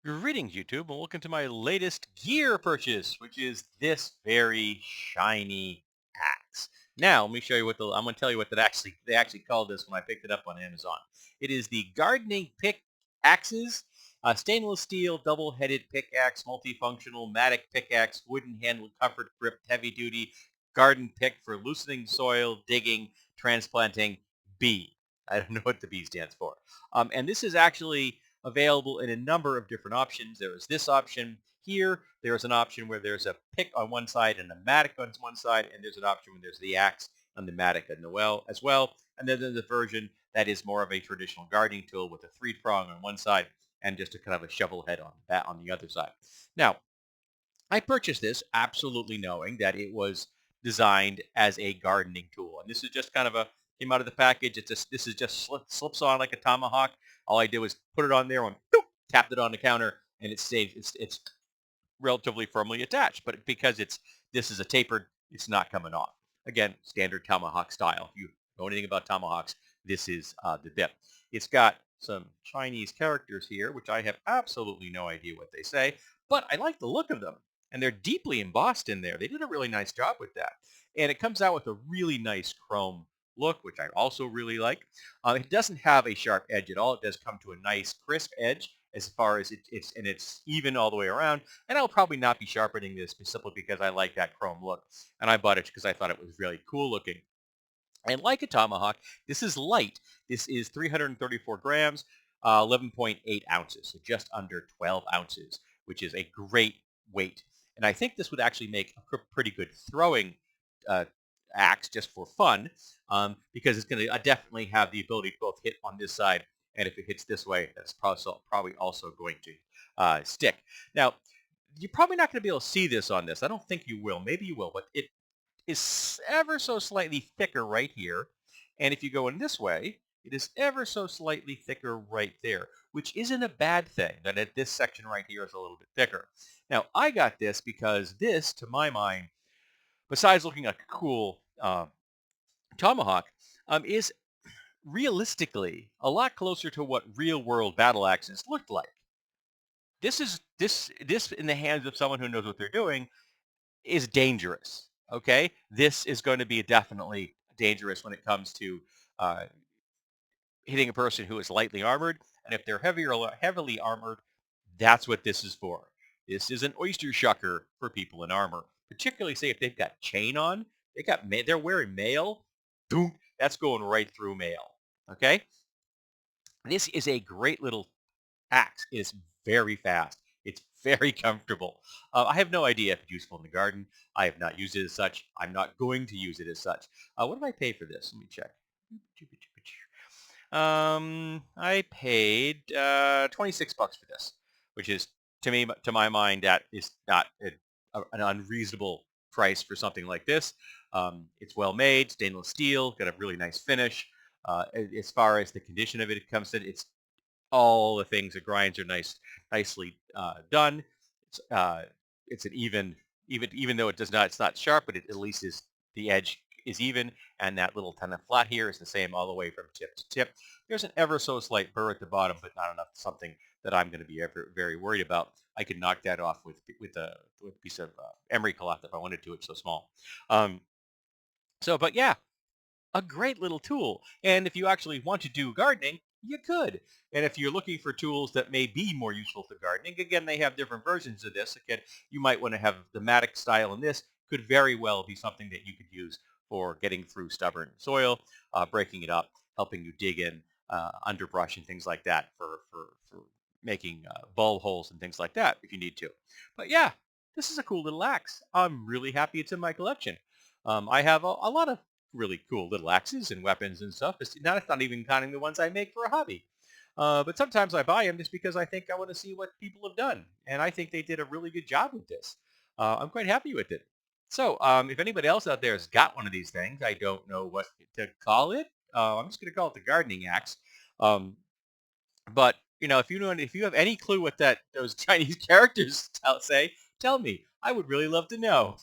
Greetings, YouTube, and welcome to my latest gear purchase, which is this very shiny axe. Now, let me show you I'm going to tell you what they actually called this when I picked it up on Amazon. It is the gardening pick axes, stainless steel double-headed pickaxe, multifunctional matic pickaxe, wooden handled, comfort grip, heavy duty garden pick for loosening soil, digging, transplanting. B. I don't know what the B stands for. And this is actually available in a number of different options. There is this option here. There is an option where there's a pick on one side and a mattock on one side, and there's an option where there's the axe and the mattock as well. And then there's a version that is more of a traditional gardening tool with a three prong on one side and just a kind of a shovel head on that on the other side. Now, I purchased this absolutely knowing that it was designed as a gardening tool. And this is just kind of a came out of the package. This is just slips on like a tomahawk. All I did was put it on there and tapped it on the counter, and it stays. It's relatively firmly attached. But because this is a tapered, it's not coming off. Again, standard tomahawk style. If you know anything about tomahawks, this is the bit. It's got some Chinese characters here, which I have absolutely no idea what they say, but I like the look of them. And they're deeply embossed in there. They did a really nice job with that. And it comes out with a really nice chrome look, which I also really like. It doesn't have a sharp edge at all. It does come to a nice crisp edge as far as it's even all the way around. And I'll probably not be sharpening this simply because I like that chrome look. And I bought it because I thought it was really cool looking. And like a tomahawk, this is light. This is 334 grams, 11.8 ounces, so just under 12 ounces, which is a great weight. And I think this would actually make a pretty good throwing uh, axe just for fun, because it's going to definitely have the ability to both hit on this side, and if it hits this way, that's probably also going to stick. Now, you're probably not going to be able to see this on this. I don't think you will. Maybe you will, but it is ever so slightly thicker right here. And if you go in this way, it is ever so slightly thicker right there, which isn't a bad thing, that this section right here is a little bit thicker. Now, I got this because this, to my mind, besides looking like a cool tomahawk, is realistically a lot closer to what real-world battle axes looked like. This in the hands of someone who knows what they're doing is dangerous. Okay, this is going to be definitely dangerous when it comes to uh, hitting a person who is lightly armored, and if they're heavily armored, that's what this is for. This is an oyster shucker for people in armor, particularly say if they've got chain on, they're wearing mail. Boom, that's going right through mail. Okay, this is a great little axe. It's very fast. It's very comfortable. I have no idea if it's useful in the garden. I have not used it as such. I'm not going to use it as such. What did I pay for this? Let me check. I paid 26 bucks for this, which is to my mind, that is not an unreasonable price for something like this. It's well made, stainless steel, got a really nice finish. As far as the condition of it comes in, it's all the things. The grinds are nicely done. It's an even though it's not sharp, but it at least is the edge is even, and that little kind of flat here is the same all the way from tip to tip. There's an ever so slight burr at the bottom, but not enough something that I'm going to be ever very worried about. I could knock that off with a piece of emery cloth if I wanted to. It's so small. Um, but yeah, a great little tool. And if you actually want to do gardening, you could. And if you're looking for tools that may be more useful to gardening, again, they have different versions of this. Again, you might want to have the Matic style, and this could very well be something that you could use for getting through stubborn soil, breaking it up, helping you dig in underbrush and things like that for making bulb holes and things like that if you need to. But yeah, this is a cool little axe. I'm really happy it's in my collection. I have a lot of really cool little axes and weapons and stuff. It's not even counting the ones I make for a hobby. But sometimes I buy them just because I think I want to see what people have done. And I think they did a really good job with this. I'm quite happy with it. So if anybody else out there has got one of these things, I don't know what to call it. I'm just going to call it the gardening axe. Um, but if you have any clue what those Chinese characters say, tell me. I would really love to know.